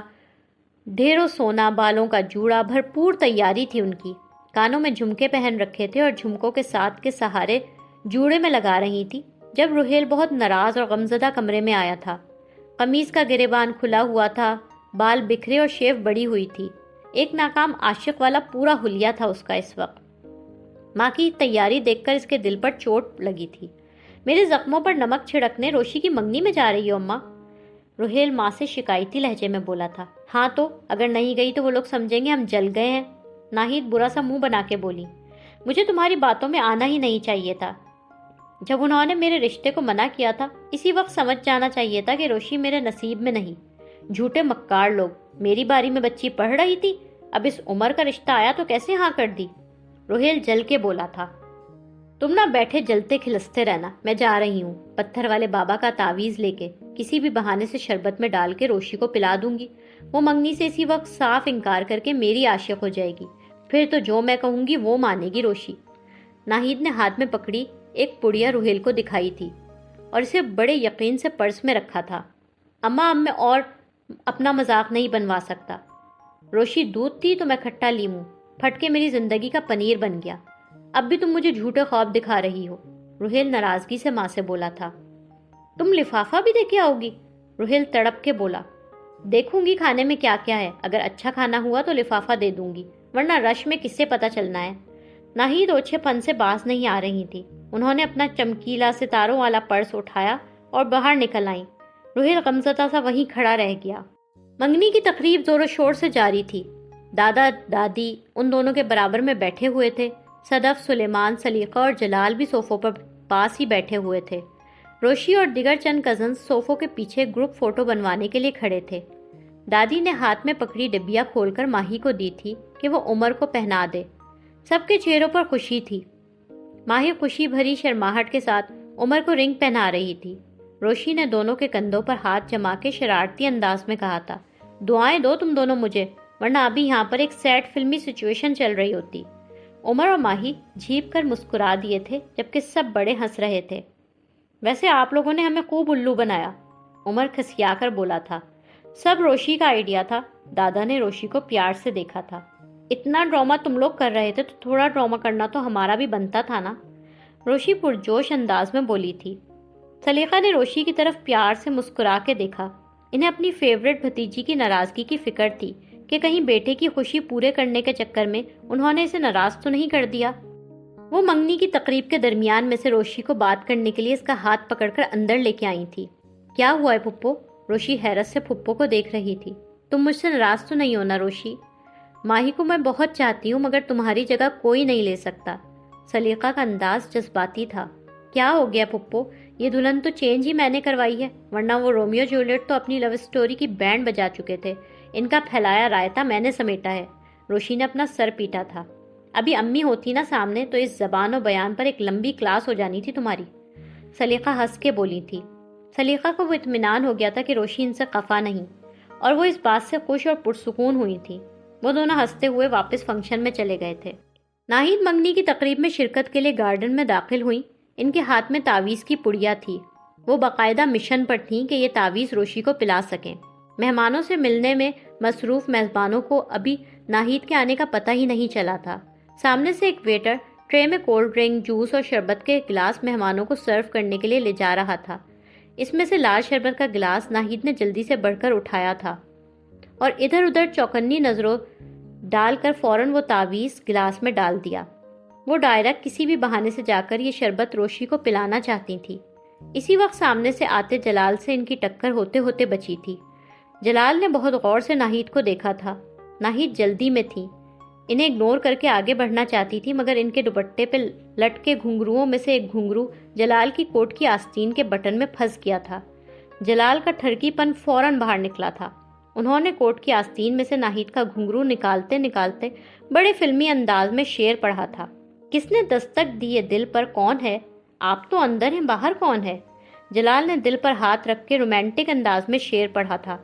ڈھیروں سونا، بالوں کا جوڑا، بھرپور تیاری تھی ان کی۔ کانوں میں جھمکے پہن رکھے تھے اور جھمکوں کے ساتھ کے سہارے جوڑے میں لگا رہی تھی جب روہیل بہت ناراض اور غمزدہ کمرے میں آیا تھا۔ قمیض کا گریبان کھلا ہوا تھا، بال بکھرے اور شیو بڑی ہوئی تھی۔ ایک ناکام عاشق والا پورا حلیہ تھا اس کا اس وقت۔ ماں کی تیاری دیکھ کر اس کے دل پر چوٹ لگی تھی۔ میرے زخموں پر نمک چھڑکنے روشی کی منگنی میں جا رہی ہو اماں؟ روہیل ماں سے شکایتی لہجے میں بولا تھا۔ ہاں تو اگر نہیں گئی تو وہ لوگ سمجھیں گے ہم جل گئے ہیں۔ ناہید برا سا منہ بنا کے بولی۔ مجھے تمہاری باتوں میں آنا ہی نہیں چاہیے تھا۔ جب انہوں نے میرے رشتے کو منع کیا تھا اسی وقت سمجھ جانا چاہیے تھا کہ روشی میرے نصیب میں نہیں۔ جھوٹے مکار لوگ، میری باری میں بچی پڑھ رہی تھی، اب اس عمر کا رشتہ آیا تو کیسے ہاں کر دی؟ روہیل جل کے بولا تھا۔ تم نہ بیٹھے جلتے کھلستے رہنا، میں جا رہی ہوں۔ پتھر والے بابا کا تعویذ لے کے کسی بھی بہانے سے شربت میں ڈال کے روشی کو پلا دوں گی۔ وہ منگنی سے اسی وقت صاف انکار کر کے میری عاشق ہو جائے گی، پھر تو جو میں کہوں گی وہ مانے گی روشی۔ ناہید نے ہاتھ میں پکڑی ایک پڑیا روہیل کو دکھائی تھی اور اسے بڑے یقین سے پرس میں رکھا تھا۔ اماں اب میں اور اپنا مذاق نہیں بنوا سکتا۔ روشی دودھ تھی تو میں کھٹا لیموں، پھٹ کے میری زندگی کا پنیر بن گیا۔ اب بھی تم مجھے جھوٹے خواب دکھا رہی ہو۔ روہیل ناراضگی سے ماں سے بولا تھا۔ تم لفافہ بھی دے کے آؤ گی؟ روہیل تڑپ کے بولا۔ دیکھوں گی کھانے میں کیا کیا ہے، اگر اچھا کھانا ہوا تو لفافہ دے دوں گی، ورنہ رش میں کس سے پتہ چلنا ہے۔ ناہید اوچھے پن سے باز نہیں آ رہی تھی۔ انہوں نے اپنا چمکیلا ستاروں والا پرس اٹھایا اور باہر نکل آئیں۔ روہیل غمزدہ سا وہیں کھڑا رہ گیا۔ منگنی کی تقریب زور و شور سے جاری تھی۔ دادا دادی ان دونوں کے برابر میں بیٹھے ہوئے تھے۔ صدف، سلیمان، سلیقہ اور جلال بھی صوفوں پر پاس ہی بیٹھے ہوئے تھے۔ روشی اور دیگر چند کزنز صوفوں کے پیچھے گروپ فوٹو بنوانے کے لیے کھڑے تھے۔ دادی نے ہاتھ میں پکڑی ڈبیا کھول کر ماہی کو دی تھی کہ وہ عمر کو پہنا دے۔ سب کے چہروں پر خوشی تھی۔ ماہی خوشی بھری شرماہٹ کے ساتھ عمر کو رنگ پہنا رہی تھی۔ روشی نے دونوں کے کندھوں پر ہاتھ جما کے شرارتی انداز میں کہا تھا، دعائیں دو تم دونوں مجھے، ورنہ ابھی یہاں پر ایک سیڈ فلمی سچویشن چل رہی ہوتی۔ عمر اور ماہی جھیپ کر مسکرا دیے تھے جبکہ سب بڑے ہنس رہے تھے۔ ویسے آپ لوگوں نے ہمیں خوب الو بنایا، عمر کھسیا کر بولا تھا۔ سب روشی کا آئیڈیا تھا۔ دادا نے روشی کو پیار سے دیکھا تھا۔ اتنا ڈرامہ تم لوگ کر رہے تھے تو تھوڑا ڈرامہ کرنا تو ہمارا بھی بنتا تھا نا، روشی پرجوش انداز میں بولی تھی۔ سلیقہ نے روشی کی طرف پیار سے مسکرا کے دیکھا۔ انہیں اپنی فیورٹ بھتیجی کی ناراضگی کی فکر تھی کہ کہیں بیٹے کی خوشی پورے کرنے کے چکر میں انہوں نے اسے ناراض تو نہیں کر دیا۔ وہ منگنی کی تقریب کے درمیان میں سے روشی کو بات کرنے کے لیے اس کا ہاتھ پکڑ کر اندر لے کے آئی تھی۔ کیا ہوا ہے پھپھو؟ روشی حیرت سے پھپھو کو دیکھ رہی تھی۔ تم مجھ سے ناراض تو نہیں ہونا روشی؟ ماہی کو میں بہت چاہتی ہوں مگر تمہاری جگہ کوئی نہیں لے سکتا۔ سلیقہ کا انداز جذباتی تھا۔ کیا ہو گیا پھپھو؟ یہ دلہن تو چینج ہی میں نے کروائی ہے، ورنہ وہ رومیو جولیٹ تو اپنی لو اسٹوری کی بینڈ بجا چکے تھے۔ ان کا پھیلایا رائتا میں نے سمیٹا ہے۔ روشی نے اپنا سر پیٹا تھا۔ ابھی امی ہوتی نا سامنے تو اس زبان و بیان پر ایک لمبی کلاس ہو جانی تھی تمہاری۔ سلیقہ ہنس کے بولی تھی۔ سلیقہ کو وہ اطمینان ہو گیا تھا کہ روشی ان سے خفا نہیں، اور وہ اس بات سے خوش اور پرسکون ہوئی تھی۔ وہ دونوں ہنستے ہوئے واپس فنکشن میں چلے گئے تھے۔ ناہید منگنی کی تقریب میں شرکت کے لیے گارڈن میں داخل ہوئی۔ ان کے ہاتھ میں تعویذ کی پڑیا تھی۔ وہ باقاعدہ مشن پر تھیں کہ یہ تعویذ روشی کو پلا سکیں۔ مہمانوں سے ملنے میں مصروف میزبانوں کو ابھی ناہید کے آنے کا پتہ ہی نہیں چلا تھا۔ سامنے سے ایک ویٹر ٹرے میں کولڈ ڈرنک، جوس اور شربت کے گلاس مہمانوں کو سرو کرنے کے لیے لے جا رہا تھا۔ اس میں سے لال شربت کا گلاس ناہید نے جلدی سے بڑھ کر اٹھایا تھا اور ادھر ادھر چوکنی نظروں ڈال کر فوراً وہ تعویذ گلاس میں ڈال دیا۔ وہ ڈائریکٹ کسی بھی بہانے سے جا کر یہ شربت روشی کو پلانا چاہتی تھی۔ اسی وقت سامنے سے آتے جلال سے ان کی ٹکر ہوتے ہوتے بچی تھی۔ جلال نے بہت غور سے ناہید کو دیکھا تھا۔ ناہید جلدی میں تھی، انہیں اگنور کر کے آگے بڑھنا چاہتی تھی مگر ان کے دوپٹے پہ لٹکے گھنگروؤں میں سے ایک گھنگرو جلال کی کوٹ کی آستین کے بٹن میں پھنس گیا تھا۔ جلال کا ٹھرکی پن فوراً باہر نکلا تھا۔ انہوں نے کوٹ کی آستین میں سے ناہید کا گھنگرو نکالتے نکالتے بڑے فلمی انداز میں شعر پڑھا تھا۔ کس نے دستک دی یہ دل پر کون ہے؟ آپ تو اندر ہیں، باہر کون ہے؟ جلال نے دل پر ہاتھ رکھ کے رومانٹک انداز میں شعر پڑھا تھا۔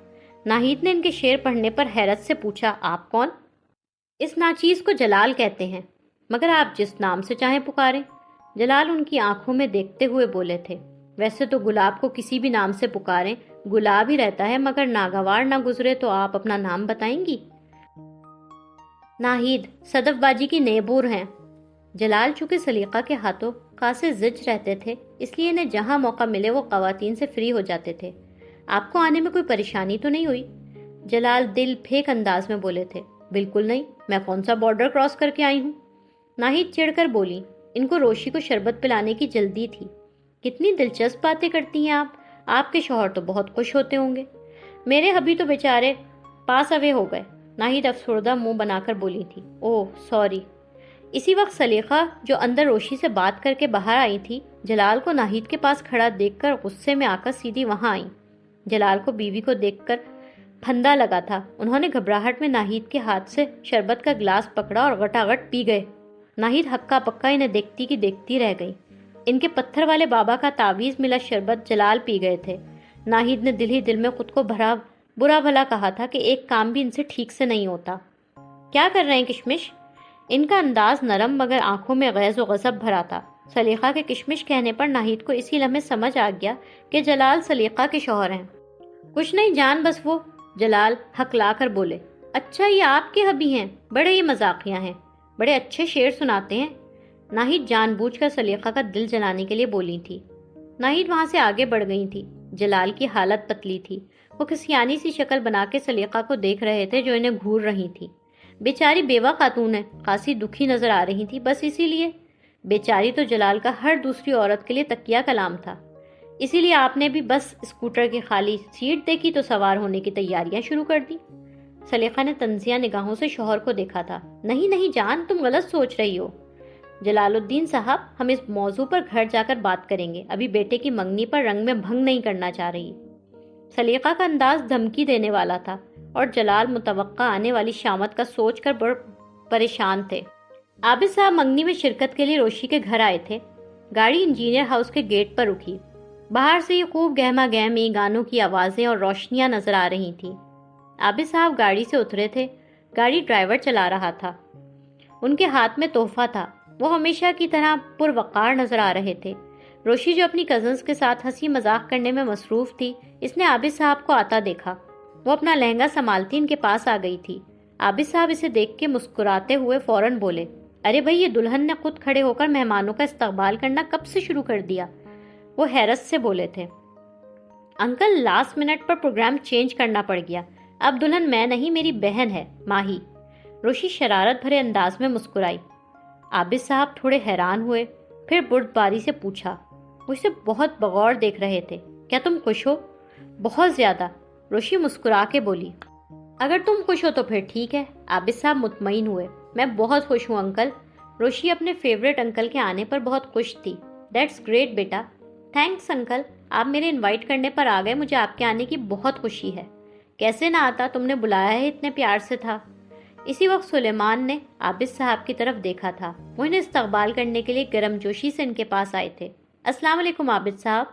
ناہید نے ان کے شعر پڑھنے پر حیرت سے پوچھا، آپ کون؟ اس ناچیز کو جلال کہتے ہیں، مگر آپ جس نام سے چاہیں پکاریں۔ جلال ان کی آنکھوں میں دیکھتے ہوئے بولے تھے، ویسے تو گلاب کو کسی بھی نام سے پکاریں گلاب ہی رہتا ہے، مگر ناگوار نہ گزرے تو آپ اپنا نام بتائیں گی؟ ناہید صدف باجی کی نیبور ہیں۔ جلال چونکہ سلیقہ کے ہاتھوں خاصے زج رہتے تھے، اس لیے انہیں جہاں موقع ملے وہ خواتین سے فری ہو جاتے تھے۔ آپ کو آنے میں کوئی پریشانی تو نہیں ہوئی؟ جلال دل پھینک انداز میں بولے تھے، بالکل نہیں، میں کون سا بارڈر کراس کر کے آئی ہوں؟ ناہید چڑھ کر بولی، ان کو روشی کو شربت پلانے کی جلدی تھی۔ کتنی دلچسپ باتیں کرتی ہیں آپ کے شوہر تو بہت خوش ہوتے ہوں گے۔ میرے ہبی تو بیچارے پاس اوے ہو گئے، ناہید افسردہ منہ بنا کر بولی تھی۔ اوہ سوری۔ اسی وقت سلیقہ جو اندر روشی سے بات کر کے باہر آئی تھی، جلال کو ناہید کے پاس کھڑا دیکھ کر غصے میں آ کر سیدھی وہاں آئی۔ جلال کو بیوی کو دیکھ کر پھندا لگا تھا، انہوں نے گھبراہٹ میں ناہید کے ہاتھ سے شربت کا گلاس پکڑا اور گٹاگٹ پی گئے۔ ناہید ہکا پکا انہیں دیکھتی کی دیکھتی رہ گئی۔ ان کے پتھر والے بابا کا تعویذ ملا شربت جلال پی گئے تھے۔ ناہید نے دل ہی دل میں خود کو برا بھلا کہا تھا کہ ایک کام بھی ان سے ٹھیک سے نہیں ہوتا۔ کیا کر رہے ہیں کشمش؟ ان کا انداز نرم مگر آنکھوں میں غیظ و غضب بھرا تھا۔ سلیقہ کے کشمش کہنے پر ناہید کو اسی لمحے سمجھ آ گیا کہ جلال سلیقہ کے شوہر ہیں۔ کچھ نہیں جان، بس وہ، جلال ہکلا کر بولے۔ اچھا یہ آپ کے ہبی ہیں، بڑے ہی مذاقیہ ہیں، بڑے اچھے شعر سناتے ہیں۔ ناہید جان بوجھ کر سلیقہ کا دل جلانے کے لیے بولی تھی۔ ناہید وہاں سے آگے بڑھ گئی تھی۔ جلال کی حالت پتلی تھی، وہ کسیانی سی شکل بنا کے سلیقہ کو دیکھ رہے تھے جو انہیں گھور رہی تھی۔ بیچاری بیوہ خاتون ہے، خاصی دکھی نظر آ رہی تھی، بس اسی لیے۔ بیچاری تو جلال کا ہر دوسری عورت کے لیے تکیہ کلام تھا، اسی لیے آپ نے بھی بس اسکوٹر کی خالی سیٹ دیکھی تو سوار ہونے کی تیاریاں شروع کر دی۔ سلیقہ نے طنزیہ نگاہوں سے شوہر کو دیکھا تھا۔ نہیں نہیں جان، تم غلط سوچ رہی ہو۔ جلال الدین صاحب، ہم اس موضوع پر گھر جا کر بات کریں گے، ابھی بیٹے کی منگنی پر رنگ میں بھنگ نہیں کرنا چاہ رہی۔ سلیقہ کا انداز دھمکی دینے والا تھا اور جلال متوقع آنے والی شامت کا سوچ کر بڑے پریشان تھے۔ عابد صاحب منگنی میں شرکت کے لیے روشی کے گھر آئے تھے۔ گاڑی انجینئر ہاؤس کے گیٹ پر رکی۔ باہر سے یہ خوب گہما گہمی گانوں کی آوازیں اور روشنیاں نظر آ رہی تھیں۔ عابد صاحب گاڑی سے اترے تھے، گاڑی ڈرائیور چلا رہا تھا۔ ان کے ہاتھ میں تحفہ تھا، وہ ہمیشہ کی طرح پروقار نظر آ رہے تھے۔ روشی جو اپنی کزنز کے ساتھ ہنسی مذاق کرنے میں مصروف تھی، اس نے عابد صاحب کو آتا دیکھا۔ وہ اپنا لہنگا سنبھالتی ان کے پاس آ گئی تھی۔ عابد صاحب اسے دیکھ کے مسکراتے ہوئے فوراً بولے، ارے بھائی، یہ دلہن نے خود کھڑے ہو کر مہمانوں کا استقبال کرنا کب سے شروع کر دیا؟ وہ حیرت سے بولے تھے، انکل لاسٹ منٹ پر پروگرام چینج کرنا پڑ گیا، اب دلہن میں نہیں میری بہن ہے، ماہی۔ روشی شرارت بھرے انداز میں مسکرائی۔ عابد صاحب تھوڑے حیران ہوئے، پھر بردباری سے پوچھا، وہ اسے بہت بغور دیکھ رہے تھے، کیا تم خوش ہو؟ بہت زیادہ، روشی مسکرا کے بولی۔ اگر تم خوش ہو تو پھر ٹھیک ہے۔ عابد صاحب مطمئن ہوئے، میں بہت خوش ہوں انکل۔ روشی اپنے فیوریٹ انکل کے آنے پر بہت خوش تھی۔ That's great beta. Thanks uncle, آپ میرے انوائٹ کرنے پر آ گئے، مجھے آپ کے آنے کی بہت خوشی ہے۔ کیسے نہ آتا، تم نے بلایا ہے، اتنے پیار سے تھا۔ اسی وقت سلیمان نے عابد صاحب کی طرف دیکھا تھا، وہ انہیں استقبال کرنے کے لیے گرم جوشی سے ان کے پاس آئے تھے۔ السلام علیکم عابد صاحب،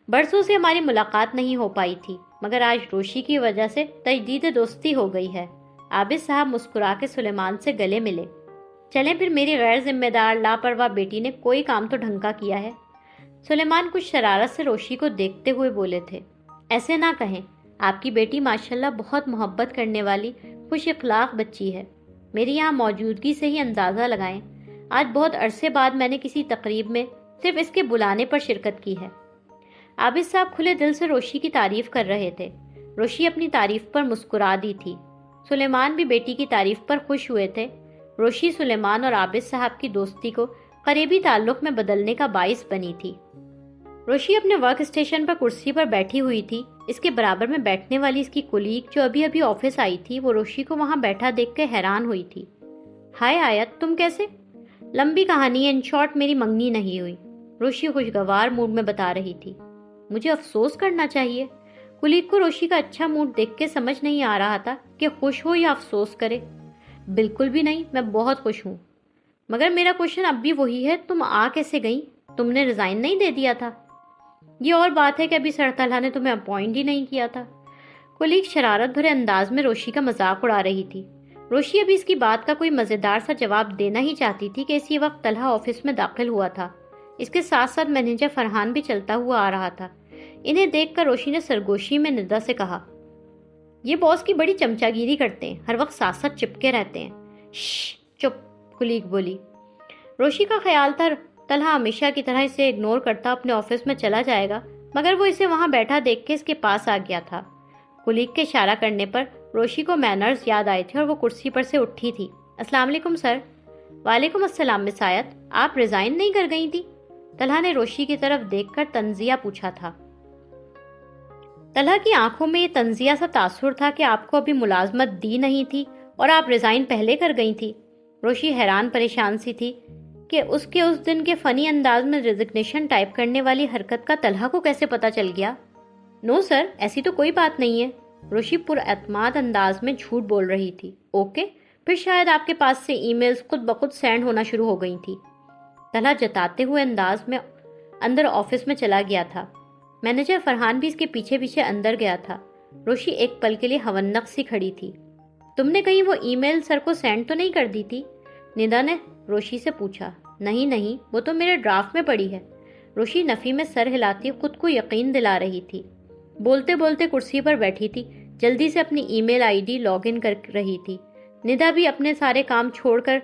برسوں سے ہماری ملاقات نہیں ہو پائی تھی، مگر آج روشی کی وجہ سے تجدید دوستی ہو گئی ہے۔ عابد صاحب مسکرا کے سلیمان سے گلے ملے۔ چلیں پھر، میری غیر ذمہ دار لاپرواہ بیٹی نے کوئی کام تو ڈھنگ کا کیا ہے۔ سلیمان کچھ شرارت سے روشی کو دیکھتے ہوئے بولے تھے، ایسے نہ کہیں، آپ کی بیٹی ماشاءاللہ بہت محبت کرنے والی خوش اخلاق بچی ہے۔ میری یہاں موجودگی سے ہی اندازہ لگائیں، آج بہت عرصے بعد میں نے کسی تقریب میں صرف اس کے بلانے پر شرکت کی ہے۔ عابد صاحب کھلے دل سے روشی کی تعریف کر رہے تھے۔ روشی اپنی تعریف پر مسکرا دی تھی۔ سلیمان بھی بیٹی کی تعریف پر خوش ہوئے تھے۔ روشی سلیمان اور عابد صاحب کی دوستی کو قریبی تعلق میں بدلنے کا باعث بنی تھی۔ روشی اپنے ورک اسٹیشن پر کرسی پر بیٹھی ہوئی تھی۔ اس کے برابر میں بیٹھنے والی اس کی کولیگ جو ابھی ابھی آفس آئی تھی، وہ روشی کو وہاں بیٹھا دیکھ کے حیران ہوئی تھی۔ ہائے آیت، تم کیسے؟ لمبی کہانی ہے، ان شارٹ میری منگنی نہیں ہوئی، روشی خوشگوار موڈ میں بتا رہی تھی۔ مجھے افسوس کرنا چاہیے۔ کولیگ کو روشی کا اچھا موڈ دیکھ کے سمجھ نہیں آ رہا تھا کہ خوش ہو یا افسوس کرے۔ بالکل بھی نہیں، میں بہت خوش ہوں۔ مگر میرا کوشچن اب بھی وہی ہے، تم آ کیسے گئیں؟ تم نے ریزائن نہیں دے دیا تھا؟ یہ اور بات ہے کہ ابھی سر طلحہ نے تمہیں اپوائنٹ ہی نہیں کیا تھا۔ کولیگ شرارت بھرے انداز میں روشی کا مذاق اڑا رہی تھی۔ روشی ابھی اس کی بات کا کوئی مزیدار سا جواب دینا ہی چاہتی تھی کہ اسی وقت طلحہ آفس میں داخل ہوا تھا۔ اس کے ساتھ ساتھ مینیجر فرحان بھی چلتا ہوا آ رہا تھا۔ انہیں دیکھ کر روشی نے سرگوشی میں ندا سے کہا، یہ باس کی بڑی چمچا گیری کرتے ہیں، ہر وقت ساتھ ساتھ چپکے رہتے ہیں۔ شش چپ، کولیگ بولی۔ روشی کا خیال تھا طلحہ ہمیشہ کی طرح اسے اگنور کرتا اپنے آفس میں چلا جائے گا، مگر وہ اسے وہاں بیٹھا دیکھ کے اس کے پاس آ گیا تھا۔ کولیگ کے اشارہ کرنے پر روشی کو مینرز یاد آئے تھے اور وہ کرسی پر سے اٹھی تھی۔ السلام علیکم سر۔ وعلیکم السلام مس آیت، آپ ریزائن نہیں کر گئی تھی؟ طلحہ نے روشی کی طرف دیکھ کر تنزیہ پوچھا تھا۔ طلحہ کی آنکھوں میں یہ تنزیہ سا تاثر تھا کہ آپ کو ابھی ملازمت دی نہیں تھی اور آپ ریزائن پہلے کر گئی تھی۔ روشی حیران پریشان سی تھی کہ اس دن کے فنی انداز میں ریزگنیشن ٹائپ کرنے والی حرکت کا طلحہ کو کیسے پتا چل گیا۔ نو سر، ایسی تو کوئی بات نہیں ہے۔ روشی پر اعتماد انداز میں جھوٹ بول رہی تھی۔ اوکے، پھر شاید آپ کے پاس سے ای میلز خود بخود سینڈ ہونا شروع ہو گئی تھی۔ طلحہ جتاتے ہوئے انداز میں اندر آفس میں چلا گیا تھا۔ مینیجر فرحان بھی اس کے پیچھے پیچھے اندر گیا تھا۔ روشی ایک پل کے لیے ہونق سی کھڑی تھی۔ تم نے کہیں وہ ای میل سر کو سینڈ تو نہیں کر دی تھی؟ ندا نے روشی سے پوچھا۔ نہیں، وہ تو میرے ڈرافٹ میں پڑی ہے۔ روشی نفی میں سر ہلاتی خود کو یقین دلا رہی تھی۔ بولتے بولتے کرسی پر بیٹھی تھی، جلدی سے اپنی ای میل آئی ڈی لاگ ان کر رہی تھی۔ ندا بھی اپنے سارے کام چھوڑ کر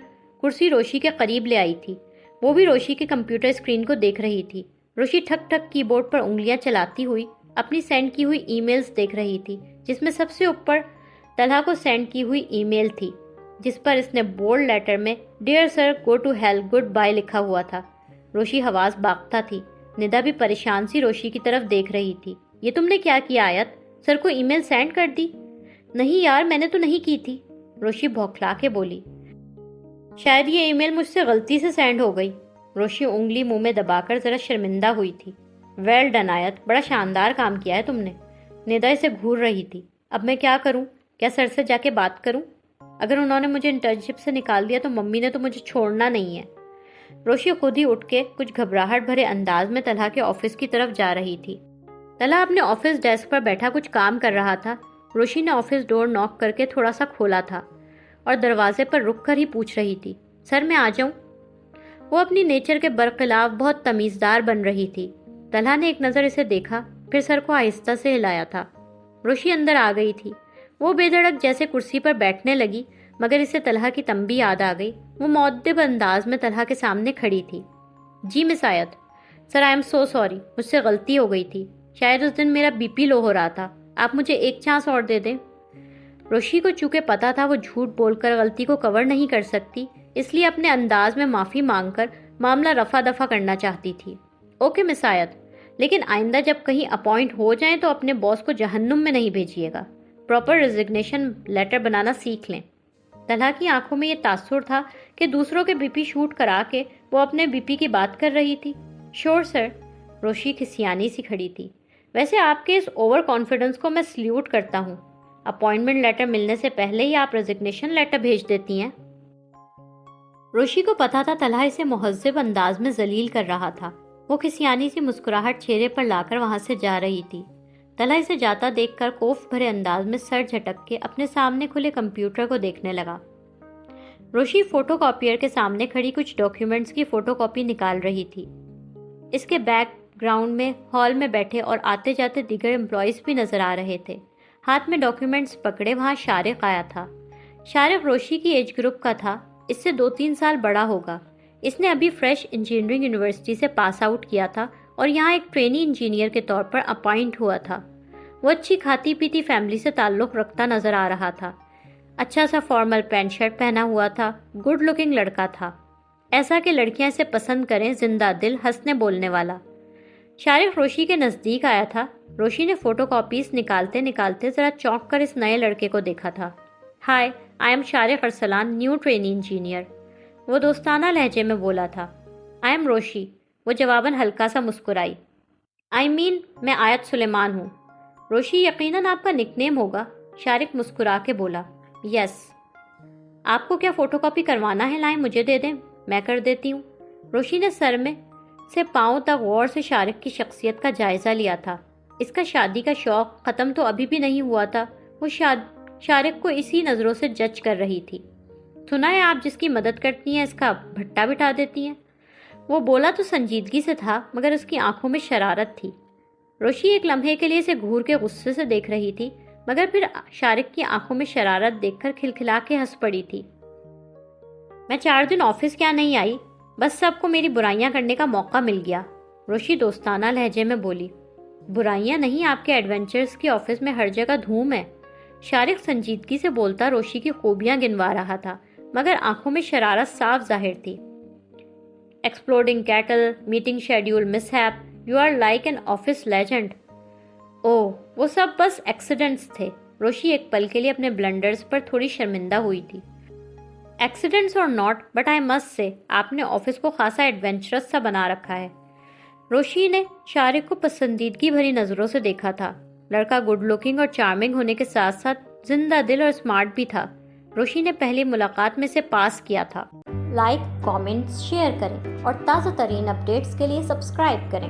کرسی روشی کے قریب لے آئی تھی۔ وہ بھی روشی کے کمپیوٹر اسکرین کو دیکھ رہی تھی۔ روشی ٹھک ٹھک کی بورڈ پر انگلیاں چلاتی ہوئی اپنی سینڈ کی ہوئی ای میلز دیکھ رہی تھی، جس میں سب سے اوپر طلحہ کو سینڈ کی ہوئی ای میل تھی، جس پر اس نے بولڈ لیٹر میں dear sir go to hell good bye لکھا ہوا تھا۔ روشی حواس باختہ تھی۔ ندا بھی پریشان سی روشی کی طرف دیکھ رہی تھی۔ یہ تم نے کیا کیا آیت؟ سر کو ای میل سینڈ کر دی؟ نہیں یار، میں نے تو نہیں کی تھی، روشی بھوکھلا کے بولی۔ شاید یہ ای میل مجھ سے غلطی سے سینڈ ہو گئی۔ روشی انگلی منہ میں دبا کر ذرا شرمندہ ہوئی تھی۔ ویل ڈن آیت، بڑا شاندار کام کیا ہے تم نے۔ ندا اسے گھور رہی تھی۔ اب میں کیا کروں؟ کیا سر سے جا کے بات کروں؟ اگر انہوں نے مجھے انٹرنشپ سے نکال دیا تو ممی نے تو مجھے چھوڑنا نہیں ہے۔ روشی خود ہی اٹھ کے کچھ گھبراہٹ بھرے انداز میں طلحہ کے آفس کی طرف جا رہی تھی۔ طلحہ اپنے آفس ڈیسک پر بیٹھا کچھ کام کر رہا تھا۔ روشی نے آفس ڈور ناک کر کے تھوڑا سا کھولا تھا اور دروازے پر رک کر ہی پوچھ رہی تھی، سر میں آ جاؤں؟ وہ اپنی نیچر کے برخلاف بہت تمیزدار بن رہی تھی۔ طلحہ نے ایک نظر اسے دیکھا، پھر سر کو آہستہ سے ہلایا تھا۔ روشی اندر آ گئی تھی۔ وہ بے دھڑک جیسے کرسی پر بیٹھنے لگی، مگر اسے طلحہ کی تنبیہ یاد آ گئی۔ وہ مؤدب انداز میں طلحہ کے سامنے کھڑی تھی۔ جی مس آیت، سر آئی ایم سو سوری، مجھ سے غلطی ہو گئی تھی۔ شاید اس دن میرا بی پی لو ہو رہا تھا، آپ مجھے ایک چانس اور دے دیں۔ روشی کو چونکہ پتا تھا وہ جھوٹ بول کر غلطی کو کور نہیں کر سکتی، اس لیے اپنے انداز میں معافی مانگ کر معاملہ رفع دفع کرنا چاہتی تھی۔ اوکے مس آیت، لیکن آئندہ جب کہیں اپوائنٹ ہو جائیں تو اپنے باس کو جہنم میں نہیں بھیجیے گا۔ پراپر ریزگنیشن لیٹر بنانا سیکھ لیں۔ طلحہ کی آنکھوں میں یہ تاثر تھا کہ دوسروں کے بی پی شوٹ کرا کے وہ اپنے بی پی کی بات کر رہی تھی۔ شور سر، روشی کھسیانی سی کھڑی تھی۔ ویسے آپ کے اس اوور کانفیڈنس کو میں سلیوٹ کرتا ہوں۔ اپوائنٹمنٹ لیٹر ملنے سے پہلے ہی آپ ریزگنیشن لیٹر بھیج دیتی ہیں۔ روشی کو پتا تھا طلحہ اسے مہذب انداز میں ذلیل کر رہا تھا۔ وہ کھسیانی سی مسکراہٹ چہرے پر لا کر وہاں سے جا رہی تھی۔ طلحہ اسے جاتا دیکھ کر خوف بھرے انداز میں سر جھٹک کے اپنے سامنے کھلے کمپیوٹر کو دیکھنے لگا۔ روشی فوٹو کاپیئر کے سامنے کھڑی کچھ ڈاکیومنٹس کی فوٹو کاپی نکال رہی تھی۔ اس کے بیک گراؤنڈ میں ہال میں بیٹھے اور آتے جاتے دیگر امپلائیز بھی نظر آ رہے تھے۔ ہاتھ میں ڈاکیومنٹس پکڑے وہاں شارق آیا تھا۔ شارق روشی کی ایج گروپ کا تھا، اس سے 2-3 سال بڑا ہوگا۔ اس نے ابھی فریش انجینئرنگ یونیورسٹی سے پاس آؤٹ کیا تھا اور یہاں ایک ٹرینی انجینئر کے طور پر اپائنٹ ہوا تھا۔ وہ اچھی کھاتی پیتی فیملی سے تعلق رکھتا نظر آ رہا تھا۔ اچھا سا فارمل پینٹ شرٹ پہنا ہوا تھا، گڈ لکنگ لڑکا تھا، ایسا کہ لڑکیاں اسے پسند کریں، زندہ دل، ہنسنے بولنے والا۔ شارق روشی کے نزدیک آیا تھا۔ روشی نے فوٹو کاپیز نکالتے نکالتے ذرا چونک کر اس نئے لڑکے کو دیکھا تھا۔ Hi, I am Shariq Arsalan, new trainee engineer, وہ دوستانہ لہجے میں بولا تھا۔ آئی ایم روشی، وہ جواباً ہلکا سا مسکرائی۔ میں آیت سلیمان ہوں۔ روشی، یقیناً آپ کا نک نیم ہوگا، شارق مسکرا کے بولا۔ یس۔ آپ کو کیا فوٹو کاپی کروانا ہے؟ لائیں مجھے دے دیں، میں کر دیتی ہوں۔ روشی نے سر میں سے پاؤں تک غور سے شارق کی شخصیت کا جائزہ لیا تھا۔ اس کا شادی کا شوق ختم تو ابھی بھی نہیں ہوا تھا۔ وہ شارق کو اسی نظروں سے جج کر رہی تھی۔ سنا ہے آپ جس کی مدد کرتی ہیں اس کا بھٹا بٹھا دیتی ہیں؟ وہ بولا تو سنجیدگی سے تھا، مگر اس کی آنکھوں میں شرارت تھی۔ روشی ایک لمحے کے لیے اسے گھور کے غصے سے دیکھ رہی تھی، مگر پھر شارق کی آنکھوں میں شرارت دیکھ کر کھلکھلا کے ہنس پڑی تھی۔ میں 4 دن آفس کیا نہیں آئی، بس سب کو میری برائیاں کرنے کا موقع مل گیا، روشی دوستانہ لہجے میں بولی۔ برائیاں نہیں، آپ کے ایڈونچرز کی آفس میں ہر جگہ دھوم ہے۔ شارق سنجیدگی سے بولتا روشی کی خوبیاں گنوا رہا تھا، مگر آنکھوں میں شرارت صاف ظاہر تھی۔ Exploding kettle, meeting schedule mishap, you are like an office legend. اوہ، وہ سب بس ایکسیڈنٹس تھے۔ روشی ایک پل کے لیے اپنے بلنڈرز پر تھوڑی شرمندہ ہوئی تھی۔ ایکسیڈنٹس اور ناٹ، بٹ آئی مسٹ سے آپ نے آفس کو خاصا ایڈونچرس سا بنا رکھا ہے۔ روشی نے شارق کو پسندیدگی بھری نظروں سے دیکھا تھا۔ لڑکا گڈ لکنگ اور چارمنگ ہونے کے ساتھ ساتھ زندہ دل اور اسمارٹ بھی تھا۔ روشی نے پہلی ملاقات میں سے پاس کیا تھا۔ لائک، کامنٹس، شیئر کریں اور تازہ ترین اپڈیٹس کے لیے سبسکرائب کریں۔